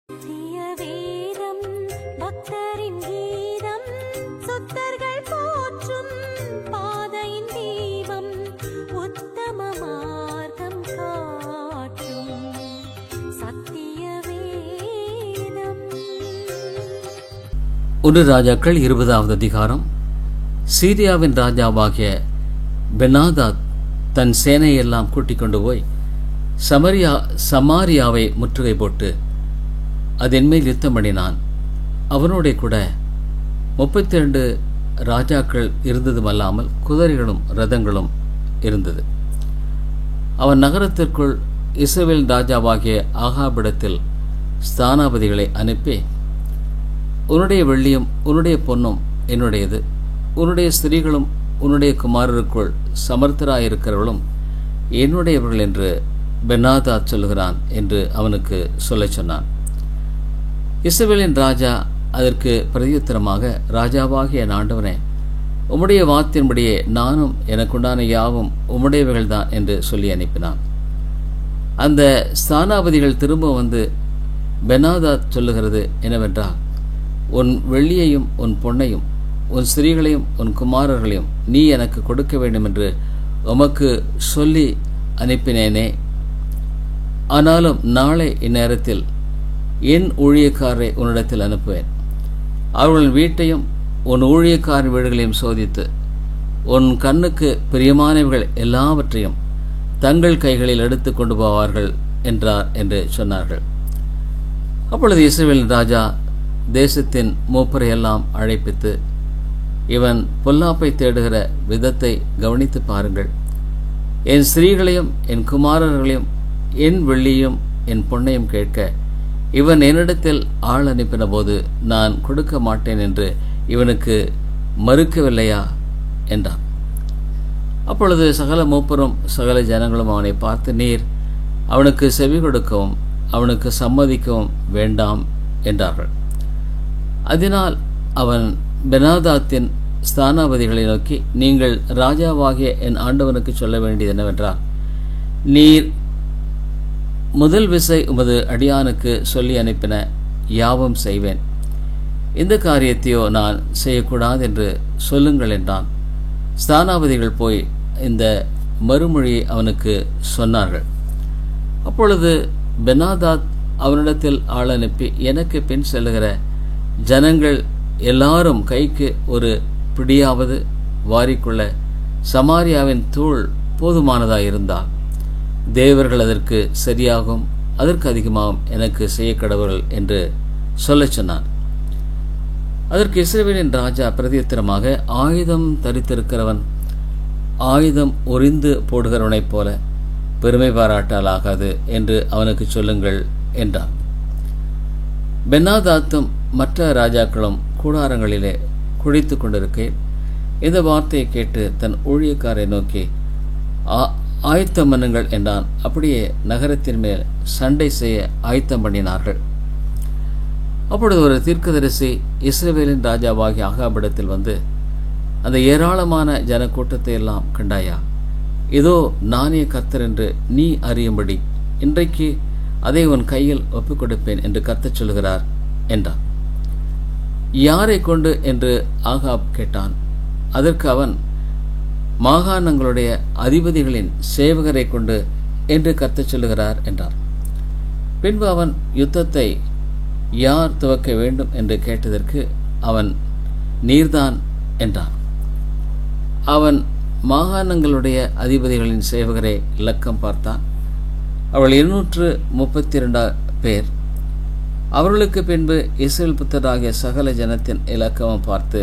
வேதம் பக்தரின் கீதம் சுத்தர்கள் போற்றும் பாதையின் தீபம் உத்தம மார்க்கம் காட்டும் சத்திய வேதம். 1 ராஜாக்கள் 20வது அதிகாரம். சீரியாவின் ராஜாவாகிய பெனாதாத் தன் சேனையெல்லாம் கூட்டிக் கொண்டு போய் சமாரியாவை முற்றுகை போட்டு அதன் மேல் யுத்தம் பண்ணினான். அவனோட கூட 32 ராஜாக்கள் இருந்ததுமல்லாமல் குதிரைகளும் ரதங்களும் இருந்தது. அவன் நகரத்திற்குள் இஸ்ரவேல் ராஜாவாகிய ஆகாபிடத்தில் ஸ்தானாபதிகளை அனுப்பி, உன்னுடைய வெள்ளியும் உன்னுடைய பொன்னும் என்னுடையது, உன்னுடைய ஸ்திரீகளும் உன்னுடைய குமாரருக்குள் சமர்த்தராயிருக்கிறவர்களும் என்னுடையவர்கள் என்று பெனாதாத் சொல்கிறான் என்று அவனுக்கு சொல்லச் சொன்னான். இஸ்ரவேலின் ராஜா அதற்கு பிரதியுத்தரமாக, ராஜாவாகிய என் ஆண்டவனே, உம்முடைய வார்த்தையின்படியே நானும் எனக்குண்டான யாவும் உம்முடையவைகள்தான் என்று சொல்லி அனுப்பினான். அந்த ஸ்தானாபதிகள் திரும்ப வந்து பெனாதாத் சொல்லுகிறது என்னவென்றால், உன் வெள்ளியையும் உன் பொன்னையும் உன் ஸ்திரீகளையும் உன் குமாரர்களையும் நீ எனக்கு கொடுக்க வேண்டும் என்று உமக்கு சொல்லி அனுப்பினேனே. ஆனாலும் நாளை இந்நேரத்தில் என் ஊழியக்காரரை உன்னிடத்தில் அனுப்புவேன். அவர்களின் வீட்டையும் உன் ஊழியக்காரன் வீடுகளையும் சோதித்து உன் கண்ணுக்கு பிரியமானவர்கள் எல்லாவற்றையும் தங்கள் கைகளில் எடுத்து கொண்டு போவார்கள் என்றார் என்று சொன்னார்கள். அப்பொழுது இஸ்ரவேலின் ராஜா தேசத்தின் மூப்பரையெல்லாம் அழைப்பித்து, இவன் பொல்லாப்பை தேடுகிற விதத்தை கவனித்து பாருங்கள். என் ஸ்திரீகளையும் என் குமாரர்களையும் என் வெள்ளியும் என் பொன்னையும் கேட்க இவன் என்னிடத்தில் ஆள் அனுப்பின போது நான் கொடுக்க மாட்டேன் என்று இவனுக்கு மறுக்கவில்லையா என்றான். அப்பொழுது சகல மூப்பரும் சகல ஜனங்களும் அவனை பார்த்து, நீர் அவனுக்கு செவி கொடுக்கவும் அவனுக்கு சம்மதிக்கவும் வேண்டாம் என்றார்கள். அதனால் அவன் பெனாதாத்தின் ஸ்தானாபதிகளை நோக்கி, நீங்கள் ராஜாவாகிய என் ஆண்டவனுக்கு சொல்ல வேண்டியது என்னவென்றால், நீர் முதல் விசை உமது அடியானுக்கு சொல்லி அனுப்பின யாவும் செய்வேன், இந்த காரியத்தையோ நான் செய்யக்கூடாது என்று சொல்லுங்கள் என்றான். ஸ்தானாபதிகள் போய் இந்த மறுமொழியை அவனுக்கு சொன்னார்கள். அப்பொழுது பெனாதாத் அவனிடத்தில் ஆள் அனுப்பி, எனக்கு பின் செல்லுகிற ஜனங்கள் எல்லாரும் கைக்கு ஒரு பிடியாவது வாரிக்குள்ள சமாரியாவின் தூள் போதுமானதாயிருந்தால் தேவர்கள் அதற்கு சரியாகவும் அதற்கு அதிகமாகவும் எனக்கு செய்ய கடவுள் என்று சொல்லச் சொன்னான். அதற்கு இஸ்ரவேலின் ராஜா பிரதியுத்தரமாக, ஆயுதம் தரித்திருக்கிறவன் ஆயுதம் உரிந்து போடுகிறவனைப் போல பெருமை பாராட்டால் ஆகாது என்று அவனுக்கு சொல்லுங்கள் என்றான். பெனாதாத்தும் மற்ற ராஜாக்களும் கூடாரங்களிலே குழித்து கொண்டிருக்கேன். இந்த வார்த்தையை கேட்டு தன் ஊழியக்காரை நோக்கி, ஆயத்தம் பண்ணுங்கள் என்றான். அப்படியே நகரத்தின் மேல் சண்டை செய்ய ஆயத்தம் பண்ணினார்கள். அப்பொழுது ஒரு தீர்க்கதரிசி இஸ்ரவேலின் ராஜாவாகிய ஆகாபிடத்தில் வந்து, அந்த ஏராளமான ஜனக்கூட்டத்தை எல்லாம் கண்டாயா? இதோ நானே கர்த்தர் என்று நீ அறியும்படி இன்றைக்கு அதை உன் கையில் ஒப்புக் கொடுப்பேன் என்று கர்த்தர் சொல்கிறார் என்றான். யாரை கொண்டு என்று ஆகாப் கேட்டான். அதற்கு அவன், மாகாணங்களுடைய அதிபதிகளின் சேவகரை கொண்டு என்று கர்த்தர் சொல்லுகிறார் என்றார். பின்பு அவன், யுத்தத்தை யார் துவக்க வேண்டும் என்று கேட்டதற்கு அவன், நீர்தான் என்றான். அவன் மாகாணங்களுடைய அதிபதிகளின் சேவகரை இலக்கம் பார்த்தான். அவள் 232 பேர். அவர்களுக்கு பின்பு இஸ்ரவேல் புத்தராகிய சகல ஜனத்தின் இலக்கமும் பார்த்து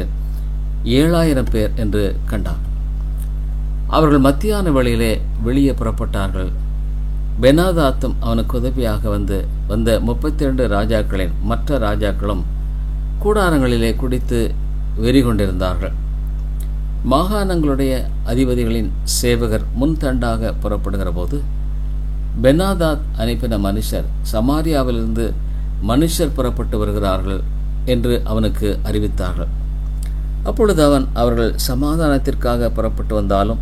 7000 பேர் என்று கண்டான். அவர்கள் மத்தியான வேளையிலே வெளியே புறப்பட்டார்கள். பெனாதாத்தும் அவனுக்கு உதவியாக வந்த 32 ராஜாக்களின் மற்ற ராஜாக்களும் கூடாரங்களிலே குடித்து வெறி கொண்டிருந்தார்கள். மாகாணங்களுடைய அதிபதிகளின் சேவகர் முன்தண்டாக புறப்படுகிற போது பெனாதாத் அனுப்பின மனுஷர், சமாரியாவிலிருந்து மனுஷர் புறப்பட்டு வருகிறார்கள் என்று அவனுக்கு அறிவித்தார்கள். அப்பொழுது அவன், அவர்கள் சமாதானத்திற்காக புறப்பட்டு வந்தாலும்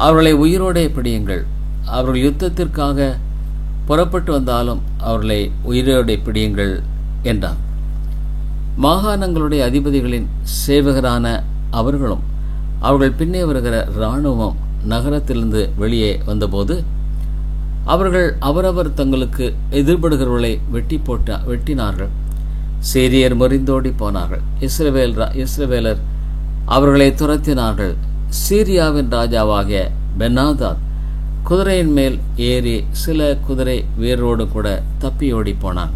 அவர்களை உயிரோடே பிடியுங்கள், அவர்கள் யுத்தத்திற்காக புறப்பட்டு வந்தாலும் அவர்களை உயிரோடு பிடியுங்கள் என்றான். மாகாணங்களுடைய அதிபதிகளின் சேவகரான அவர்களும் அவர்கள் பின்னே வருகிற இராணுவம் நகரத்திலிருந்து வெளியே வந்தபோது அவர்கள் அவரவர் தங்களுக்கு எதிர்படுகிறவர்களை வெட்டினார்கள். சீரியர் முறிந்தோடி போனார்கள். இஸ்ரவேலர் அவர்களை துரத்தினார்கள். சீரியாவின் ராஜாவாகிய பென்னாதாத் குதிரையின் மேல் ஏறி சில குதிரை வீரரோடு கூட தப்பியோடி போனான்.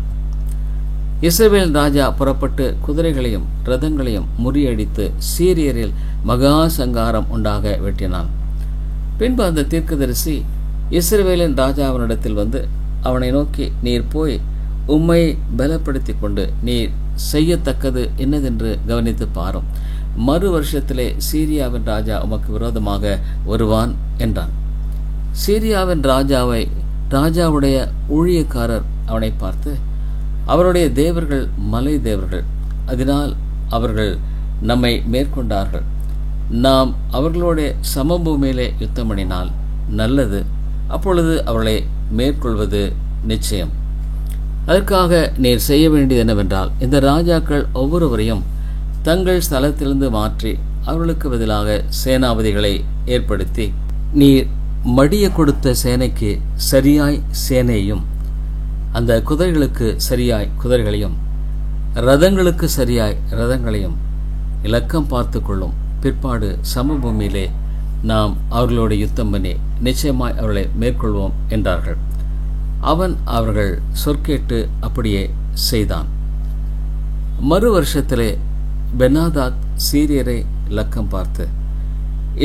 இஸ்ரவேல் ராஜா புறப்பட்டு குதிரைகளையும் இரதங்களையும் முறியடித்து சீரியரில் மகா சங்காரம் உண்டாக வெட்டினான். பின்பு அந்த தீர்க்கதரிசி இஸ்ரவேலின் ராஜாவினிடத்தில் வந்து அவனை நோக்கி, நீர் போய் உம்மை பலப்படுத்தி கொண்டு நீர் செய்யத்தக்கது என்னதென்று கவனித்து பாரும். மறு வருஷத்திலே சீரியாவின் ராஜா உமக்கு விரோதமாக வருவான் என்றான். சீரியாவின் ராஜாவுடைய ஊழியக்காரர் அவனை பார்த்து, அவருடைய தேவர்கள் மலை தேவர்கள், அதனால் அவர்கள் நம்மை மேற்கொண்டார்கள். நாம் அவர்களுடைய சமபூமியிலே யுத்தம் பண்ணினால் நல்லது, அப்பொழுது அவர்களை மேற்கொள்வது நிச்சயம். அதற்காக நீர் செய்ய வேண்டியது என்னவென்றால், இந்த ராஜாக்கள் ஒவ்வொருவரையும் தங்கள் ஸ்தலத்திலிருந்து மாற்றி அவர்களுக்கு பதிலாக சேனாபதிகளை ஏற்படுத்தி, நீர் மடிய கொடுத்த சேனைக்கு சரியாய் சேனையும், அந்த குதிரைகளுக்கு சரியாய் குதிரைகளையும், இரதங்களுக்கு சரியாய் இரதங்களையும் இலக்கம் பார்த்து கொள்ளும். பிற்பாடு சமபூமியிலே நாம் அவர்களோடு யுத்தம் பண்ணி நிச்சயமாய் அவர்களை மேற்கொள்வோம் என்றார்கள். அவன் அவர்கள் சொற்கேட்டு அப்படியே செய்தான். மறு வருஷத்திலே பென்னாதாத் சீரியரை இலக்கம் பார்த்து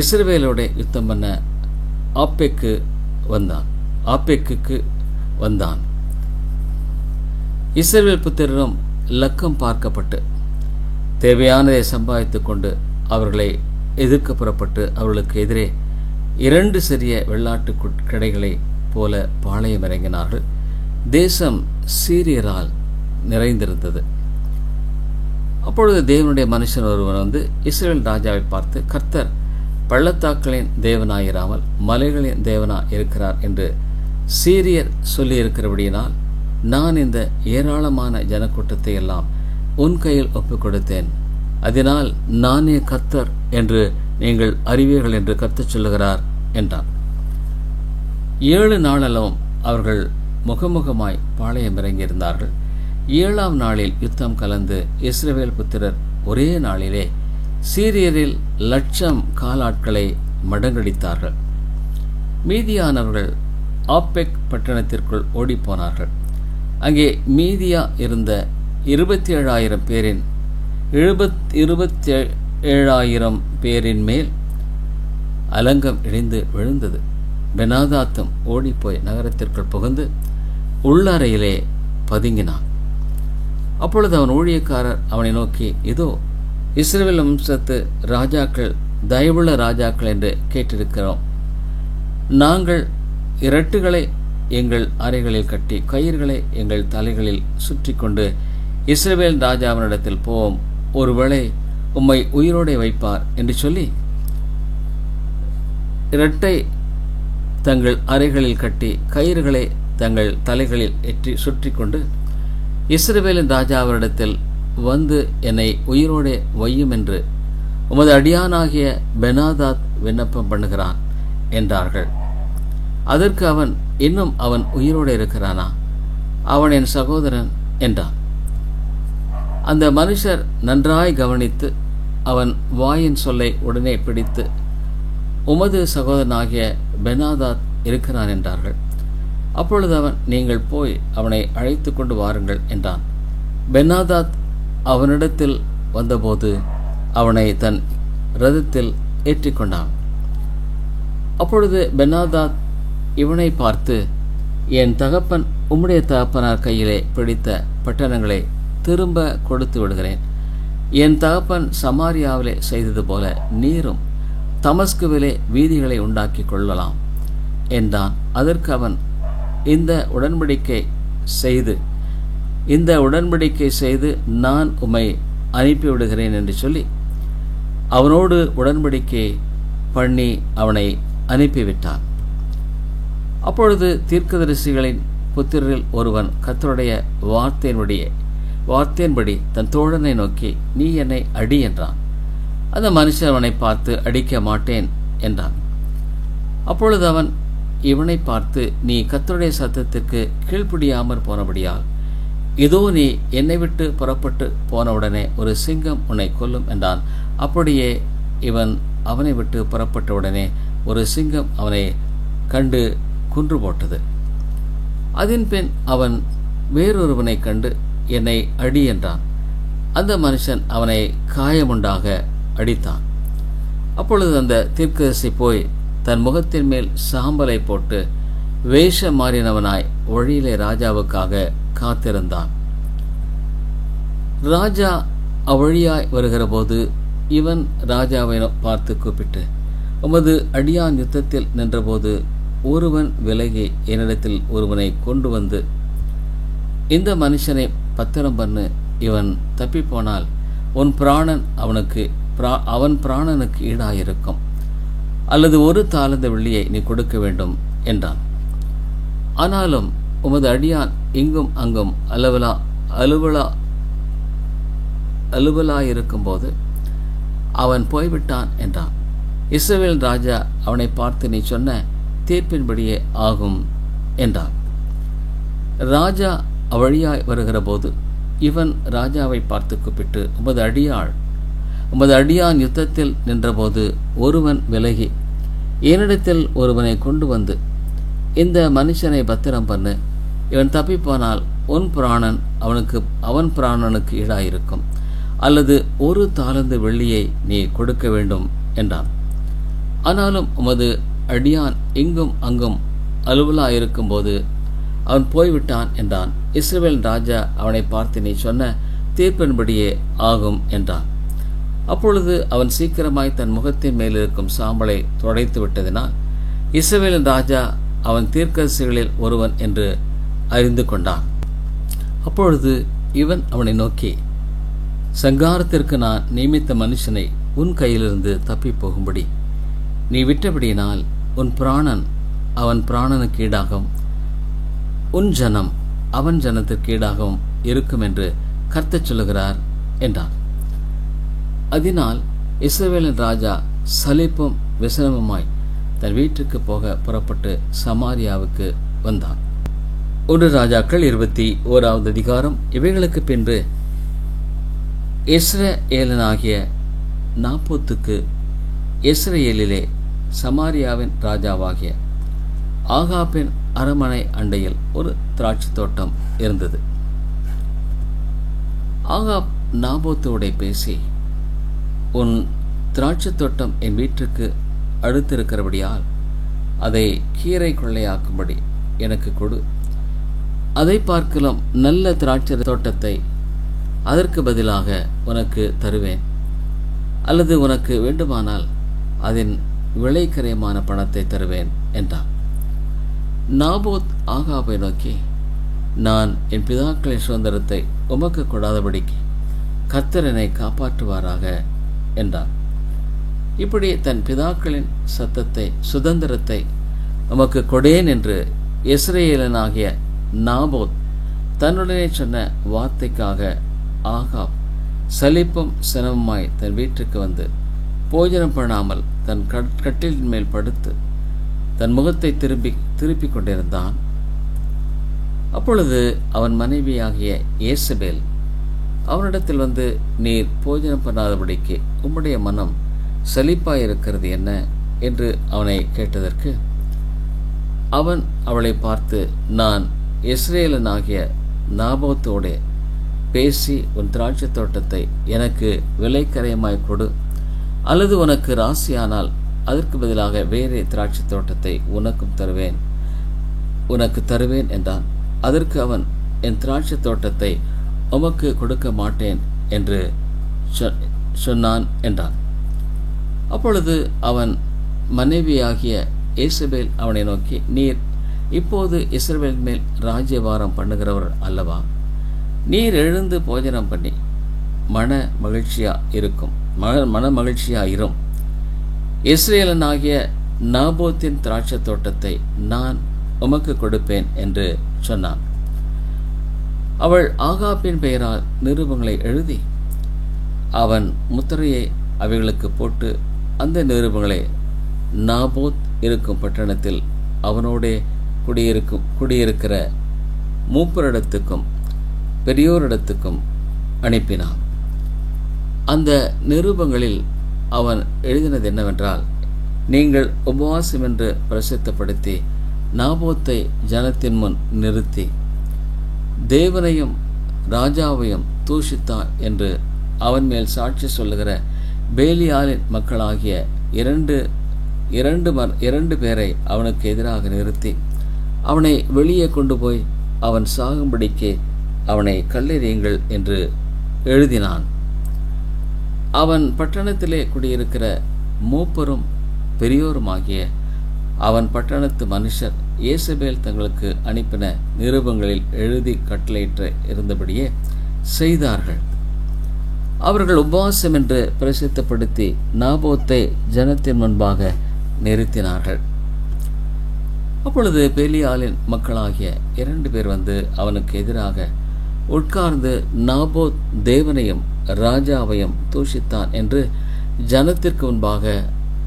இஸ்ரவேலோட யுத்தம் பண்ண ஆப்பெக்குக்கு வந்தான். இஸ்ரவேல் புத்திரரும் இலக்கம் பார்க்கப்பட்டு தேவையானதை சம்பாதித்து கொண்டு அவர்களை எதிர்க்க புறப்பட்டு அவர்களுக்கு எதிரே 2 சிறிய வெள்ளாட்டு கடைகளை போல பாளையம் இறங்கினார்கள். தேசம் சீரியரால் நிறைந்திருந்தது. அப்பொழுது தேவனுடைய மனுஷன் ஒருவன் வந்து இஸ்ரவேல் ராஜாவை பார்த்து, கர்த்தர் பள்ளத்தாக்களின் தேவனாயிராமல் மலைகளின் தேவனா இருக்கிறார் என்று சீரியர் சொல்லியிருக்கிறபடியினால் நான் இந்த ஏராளமான ஜனக்கூட்டத்தை எல்லாம் உன் கையில் ஒப்புக் கொடுத்தேன். அதனால் நானே கர்த்தர் என்று நீங்கள் அறிவீர்கள் என்று கர்த்தர் சொல்லுகிறார் என்றான். 7 நாளளவும் அவர்கள் முகமுகமாய் பாளையம் இறங்கியிருந்தார்கள். 7ஆம் நாளில் யுத்தம் கலந்து இஸ்ரவேல் புத்திரர் ஒரே நாளிலே சீரியரில் 1,00,000 காலாட்களை மடங்கடித்தார்கள். மீதியானவர்கள் ஆப்பெக் பட்டணத்திற்குள் ஓடிப்போனார்கள். அங்கே மீதியா இருந்த 27,000 பேரின் 27,000 பேரின் மேல் அலங்கம் இடிந்து விழுந்தது. பெனாதாத்தும் ஓடிப்போய் நகரத்திற்குள் புகுந்து உள்ளறையிலே பதுங்கினான். அப்பொழுது அவன் ஊழியக்காரர் அவனை நோக்கி, இதோ இஸ்ரவேல் வம்சத்து ராஜாக்கள் தயவுள்ள ராஜாக்கள் என்று கேட்டிருக்கிறோம். நாங்கள் இரட்டுகளை எங்கள் அறைகளில் கட்டி கயிறுகளை எங்கள் தலைகளில் சுற்றி கொண்டு இஸ்ரவேல் ராஜாவினிடத்தில் போவோம், ஒருவேளை உம்மை உயிரோடே வைப்பார் என்று சொல்லி இரட்டை தங்கள் அறைகளில் கட்டி கயிறுகளை தங்கள் தலைகளில் சுற்றி கொண்டு இஸ்ரவேலின் ராஜாவினிடத்தில் வந்து என்னை உயிரோடே வையும் என்று உமது அடியானாகிய பெனாதாத் விண்ணப்பம் பண்ணுகிறான் என்றார்கள். அதற்கு அவன், இன்னும் அவன் உயிரோடு இருக்கிறானா? அவன் என் சகோதரன் என்றான். அந்த மனுஷர் நன்றாய் கவனித்து அவன் வாயின் சொல்லை உடனே பிடித்து, உமது சகோதரனாகிய பெனாதாத் இருக்கிறான் என்றார்கள். அப்பொழுது அவன், நீங்கள் போய் அவனை அழைத்து கொண்டு வாருங்கள் என்றான். பெனாதாத் அவனிடத்தில் வந்தபோது அவனை தன் இரதத்தில் ஏற்றிக்கொண்டான். அப்பொழுது பெனாதாத் இவனை பார்த்து, என் தகப்பன் உம்முடைய தகப்பனார் கையிலே பிடித்த பட்டணங்களை திரும்ப கொடுத்து விடுகிறேன். என் தகப்பன் சமாரியாவிலே செய்தது போல நீரும் தமஸ்குவிலே வீதிகளை உண்டாக்கி கொள்ளலாம் என்றான். அதற்கு அவன், இந்த உடன்படிக்கை செய்து நான் உம்மை அனுப்பிவிடுகிறேன் என்று சொல்லி அவனோடு உடன்படிக்கை பண்ணி அவனை அனுப்பிவிட்டான். அப்பொழுது தீர்க்கதரிசிகளின் புத்திரரில் ஒருவன் கர்த்தருடைய வார்த்தையின்படி தன் தோழனை நோக்கி, நீ என்னை அடி என்றான். அந்த மனுஷன் அவனை பார்த்து, அடிக்க மாட்டேன் என்றான். அப்பொழுது அவன் இவனை பார்த்து, நீ கர்த்தருடைய சத்தத்திற்கு கீழ்ப்படியாமற் போனபடியால் இதோ நீ என்னை விட்டு புறப்பட்டு போனவுடனே ஒரு சிங்கம் உன்னை கொல்லும் என்றான். அப்படியே இவன் அவனை விட்டு புறப்பட்டவுடனே ஒரு சிங்கம் அவனை கண்டு கொன்று போட்டது. அதன்பின் அவன் வேறொருவனை கண்டு, என்னை அடி என்றான். அந்த மனுஷன் அவனை காயமுண்டாக அடித்தான். அப்பொழுது அந்த தீர்க்கதரிசி போய் தன் முகத்தின் மேல் சாம்பலை போட்டு வேஷம் மாறினவனாய் வழியிலே ராஜாவுக்காக காத்திருந்தான். ராஜா அவ்வழியாய் வருகிற போது இவன் ராஜாவை பார்த்து கூப்பிட்டு, உமது அடியான் யுத்தத்தில் நின்றபோது ஒருவன் விலகி என்னிடத்தில் ஒருவனை கொண்டு வந்து, இந்த மனுஷனை பத்திரம் பண்ணு, இவன் தப்பிப்போனால் உன் பிராணன் அவன் பிராணனுக்கு ஈடாயிருக்கும், அல்லது ஒரு தாளந்த வெள்ளியை நீ கொடுக்க வேண்டும் என்றான். ஆனாலும் உமது அடியான் இங்கும் அங்கும் அலுவலாயிருக்கும்போது அவன் போய்விட்டான் என்றான். இஸ்ரவேல் ராஜா அவனை பார்த்து, நீ சொன்ன தீர்ப்பின்படியே ஆகும் என்றான். ராஜா அவ்வழியாய் வருகிற போது இவன் ராஜாவை பார்த்து கூப்பிட்டு, உமது அடியான் யுத்தத்தில் நின்றபோது ஒருவன் விலகி என்னிடத்தில் ஒருவனை கொண்டு வந்து, இந்த மனுஷனை பத்திரம் பண்ணு, இவன் தப்பிப்போனால் அவன் பிராணனுக்கு ஈடாயிருக்கும், அல்லது ஒரு தாளந்து வெள்ளியை நீ கொடுக்க வேண்டும் என்றான். ஆனாலும் உமது அடியான் இங்கும் அங்கும் அலுவலாயிருக்கும் போது அவன் போய்விட்டான் என்றான். இஸ்ரவேல் ராஜா அவனை பார்த்து, நீ சொன்ன தீர்ப்பின்படியே ஆகும் என்றான். அப்பொழுது அவன் சீக்கிரமாய் தன் முகத்தின் மேலிருக்கும் சாம்பலை துடைத்து விட்டதினால் இஸ்ரவேலின் ராஜா அவன் தீர்க்கதரிசிகளில் ஒருவன் என்று அறிந்து கொண்டான். அப்பொழுது இவன் அவனை நோக்கி, சங்காரத்திற்கு நான் நியமித்த மனுஷனை உன் கையிலிருந்து தப்பி போகும்படி நீ விட்டபடியினால் உன் பிராணன் அவன் பிராணனுக்கு ஈடாகவும் உன் ஜனம் அவன் ஜனத்திற்கு ஈடாகவும் இருக்கும் என்று கர்த்தர் சொல்லுகிறார் என்றான். அதனால் இஸ்ரவேலின் ராஜா சலிப்பும் விசனமுமாய் தன் வீட்டுக்கு போக புறப்பட்டு சமாரியாவுக்கு வந்தான். 1 ராஜாக்கள் 21வது அதிகாரம். இவைகளுக்கு பின்பு இஸ்ரவேலனாகிய நாபோத்துக்கு இஸ்ரவேலிலே சமாரியாவின் ராஜாவாகிய ஆகாபின் அரமனை அண்டையில் ஒரு திராட்சை தோட்டம் இருந்தது. ஆகாப் நாபோத்தோடே பேசி, உன் திராட்சை தோட்டம் என் வீட்டுக்கு அடுத்திருக்கிறபடியால் அதை கீரை கொள்ளையாக்கும்படி எனக்கு கொடு, அதை பார்க்கலாம் நல்ல திராட்சை தோட்டத்தை அதற்கு பதிலாக உனக்கு தருவேன், அல்லது உனக்கு வேண்டுமானால் அதன் விலைக்கரையமான பணத்தை தருவேன் என்றான். நாபோத் ஆகாபை நோக்கி, நான் என் பிதாக்களின் சுதந்திரத்தை உமக்கு கொடாதபடிக்கு கர்த்தர் என்னை காப்பாற்றுவாராக என்றான். இப்படி தன் பிதாக்களின் சுதந்திரத்தை உமக்கு கொடேன் என்று இஸ்ரவேலனாகிய நாபோத் தன்னுடனே சொன்ன வார்த்தைக்காக ஆகாப் சலிப்பும் சினமுமாய் தன் வீட்டுக்கு வந்து போஜனம் பண்ணாமல் தன் கட்டிலின் மேல் படுத்து தன் முகத்தை திருப்பிக் கொண்டிருந்தான். அப்பொழுது அவன் மனைவியாகிய ஏசபேல் அவனிடத்தில் வந்து, நீர் போஜனம் பண்ணாதபடிக்கு உம்முடைய மனம் சலிப்பாயிருக்கிறது என்ன என்று அவனை கேட்டதற்கு அவன் அவளை பார்த்து, நான் இஸ்ரவேலனாகிய நாபோத்தோடே பேசி உன் திராட்சை தோட்டத்தை எனக்கு விலைக்கரையமாய் கொடு, அல்லது உனக்கு ராசியானால் அதற்கு பதிலாக வேறே திராட்சை தோட்டத்தை உனக்கு தருவேன் என்றான். அதற்கு அவன், என் திராட்சை தோட்டத்தை உமக்கு கொடுக்க மாட்டேன் என்று சொன்னான் என்றான். அப்பொழுது அவன் மனைவியாகிய ஏசபேல் அவனை நோக்கி, நீர் இப்போது இஸ்ரவேல் மேல் ராஜ்யபாரம் பண்ணுகிறவர் அல்லவா? நீர் எழுந்து போஜனம் பண்ணி மன மகிழ்ச்சியாயிரும். இஸ்ரவேலனாகிய நாபோத்தின் திராட்சை தோட்டத்தை நான் உமக்கு கொடுப்பேன் என்று சொன்னான். அவள் ஆகாபின் பெயரால் நிருபங்களை எழுதி அவன் முத்திரையை அவைகளுக்கு போட்டு அந்த நிருபங்களை நாபோத் இருக்கும் பட்டணத்தில் அவனோடே குடியிருக்கிற மூப்பரிடத்துக்கும் பெரியோரிடத்துக்கும் அனுப்பினான். அந்த நிருபங்களில் அவன் எழுதினது என்னவென்றால், நீங்கள் உபவாசம் என்று பிரசித்தப்படுத்தி நாபோத்தை ஜனத்தின் முன் நிறுத்தி தேவனையும் ராஜாவையும் தூஷித்தான் என்று அவன் மேல் சாட்சி சொல்லுகிற பேலியாலின் மக்களாகிய இரண்டு பேரை அவனுக்கு எதிராக நிறுத்தி அவனை வெளியே கொண்டு போய் அவன் சாகும்படிக்கு அவனை கல்லெறியுங்கள் என்று எழுதினான். அவன் பட்டணத்திலே குடியிருக்கிற மூப்பரும் பெரியோருமாகிய அவன் பட்டணத்து மனுஷர் ஏசபேல் தங்களுக்கு அனுப்பின நிருபங்களில் எழுதி கட்டளையிட்டு இருந்தபடியே செய்தார்கள். அவர்கள் உபவாசம் என்று பிரசித்தப்படுத்தி நாபோத்தை ஜனத்தின் முன்பாக நிறுத்தினார்கள். அப்பொழுது பேலியாலின் மக்களாகிய 2 பேர் வந்து அவனுக்கு எதிராக உட்கார்ந்து நாபோத் தேவனையும் ராஜாவையும் தூஷித்தான் என்று ஜனத்திற்கு முன்பாக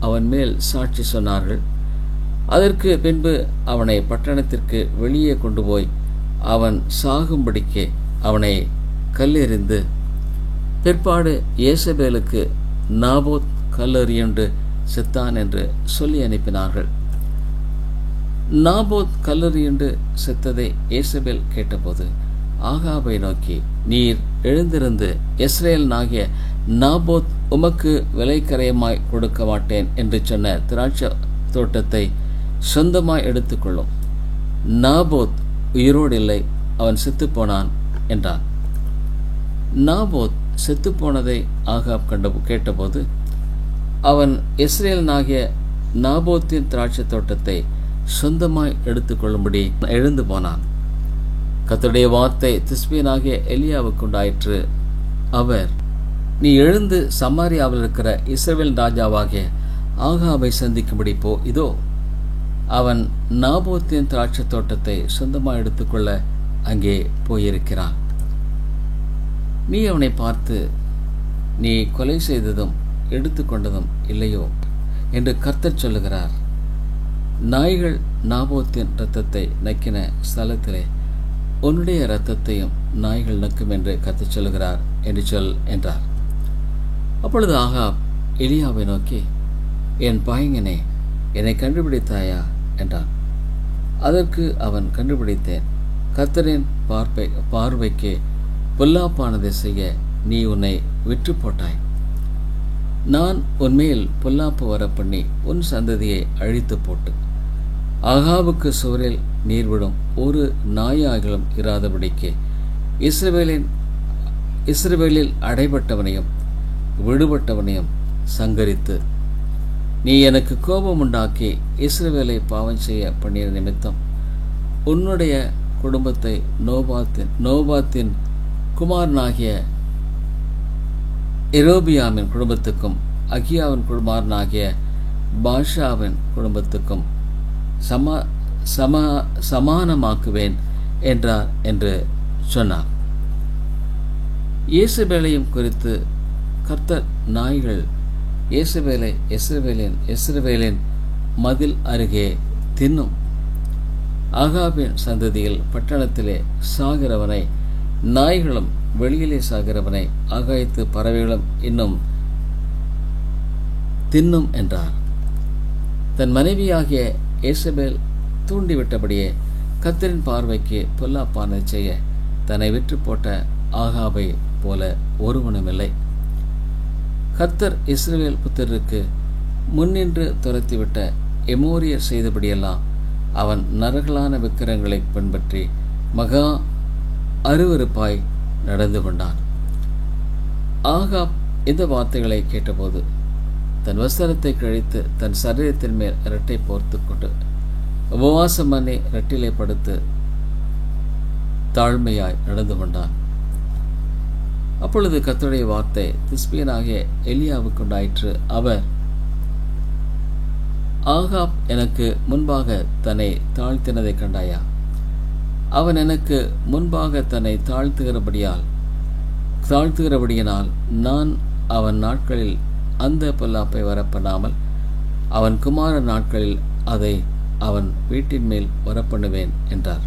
அவன் மேல் சாட்சி சொன்னார்கள். அதற்கு பின்பு அவனை பட்டணத்திற்கு வெளியே கொண்டு போய் அவன் சாகும்படிக்கு அவனை கல்லெறிந்து பிற்பாடு ஏசபேலுக்கு நாபோத் கல்லெறியுண்டு செத்தான் என்று சொல்லி அனுப்பினார்கள். நாபோத் கல்லெறியுண்டு செத்ததை ஏசபேல் கேட்டபோது ஆகாபை நோக்கி, நீர் எழுந்திருந்து இஸ்ரவேலனாகிய நாபோத் உமக்கு விலைக்கரையமாய் கொடுக்க மாட்டேன் என்று சொன்ன திராட்சை தோட்டத்தை சொந்தமாய் எடுத்துக்கொள்ளும். நாபோத் உயிரோடு இல்லை, அவன் செத்துப்போனான் என்றான். நாபோத் செத்துப்போனதை ஆகாப் கேட்டபோது அவன் இஸ்ரவேலனாகிய நாபோத்தின் திராட்சை தோட்டத்தை சொந்தமாய் எடுத்துக்கொள்ளும்படி எழுந்து போனான். கர்த்தருடைய வார்த்தை திஸ்பியனாகிய எலியாவுக்கு உண்டாயிற்று. அவர், நீ எழுந்து சமாரியாவில் இருக்கிற இஸ்ரவேல் ராஜாவாகிய ஆகாபை சந்திக்கும்படி போ. இதோ அவன் நாபோத்தின் திராட்சை தோட்டத்தை சொந்தமாக எடுத்துக்கொள்ள அங்கே போயிருக்கிறான். நீ அவனை பார்த்து, நீ கொலை செய்ததும் எடுத்துக்கொண்டதும் இல்லையோ என்று கர்த்தர் சொல்லுகிறார். நாய்கள் நாபோத்தின் இரத்தத்தை நக்கின ஸ்தலத்திலே உன்னுடைய இரத்தத்தையும் நாய்கள் நக்கும் என்று கர்த்தர் சொல்லுகிறார் என்று சொல் என்றார். அப்பொழுது ஆகாப் எலியாவை நோக்கி, என் பாயங்கனே, என்னை கண்டுபிடித்தாயா என்றான். அதற்கு அவன், கண்டுபிடித்தேன். கர்த்தரின் பார்வைக்கு பொல்லாப்பானதை செய்ய நீ உன்னை விற்று போட்டாய். நான் உன்மேல் பொல்லாப்பு வர பண்ணி உன் சந்ததியை அழித்து போட்டு ஆகாபுக்கு சுவரில் நீர் விடும் ஒரு நாயாகிலும் இராதபடிக்கு இஸ்ரவேலில் அடைபட்டவனையும் விடுபட்டவனையும் சங்கரித்து நீ எனக்கு கோபம் உண்டாக்கி இஸ்ரவேலை பாவம் செய்ய பண்ணிய நிமித்தம் உன்னுடைய குடும்பத்தை நோபாத்தின் குமாரனாகிய எரோபியாமின் குடும்பத்துக்கும் அகியாவின் குமாரனாகிய பாஷாவின் குடும்பத்துக்கும் சமானமாக்குவேன் என்றார் என்று சொன்னார். இயேசுபேலையும் குறித்து கர்த்தர், நாய்கள் இயேசுபேலை இஸ்ரவேலின் மதில் அருகே தின்னும். ஆகாபின் சந்ததியில் பட்டணத்திலே சாகிறவனை நாய்களும் வெளியிலே சாகிறவனை ஆகாயத்து பறவைகளும் இன்னும் தின்னும் என்றார். தன் மனைவியாகிய ஏசபேல் தூண்டிவிட்டபடியே கர்த்தரின் பார்வைக்கு பொல்லாப்பானதை செய்ய தன்னை விற்று போட்ட ஆகாபை போல ஒருவனுமில்லை. கர்த்தர் இஸ்ரவேல் புத்திரருக்கு முன்னின்று துரத்திவிட்ட எமோரியர் செய்தபடியெல்லாம் அவன் நரகலான விக்கிரங்களை பின்பற்றி மகா அருவருப்பாய் நடந்து கொண்டான். ஆகாப் இந்த வார்த்தைகளை கேட்டபோது தன் வஸ்திரத்தை கிழித்து தன் சரீரத்தின் மேல் இரட்டை போர்த்து கொண்டு உபவாசம் பண்ணி இரட்டிலே படுத்து தாழ்மையாய் நடந்து கொண்டான். அப்பொழுது கர்த்தருடைய வார்த்தை திஸ்பியனாகிய எலியாவுக்கு உண்டாயிற்று. அவர், ஆகாப் எனக்கு முன்பாக தன்னை தாழ்த்தினதை கண்டாயா? அவன் எனக்கு முன்பாக தன்னை தாழ்த்துகிறபடியினால் நான் அவன் நாட்களில் அந்த பொல்லாப்பை வரப்பண்ணாமல் அவன் குமார நாட்களில் அதை அவன் வீட்டின் மேல் வரப்பண்ணுவேன் என்றார்.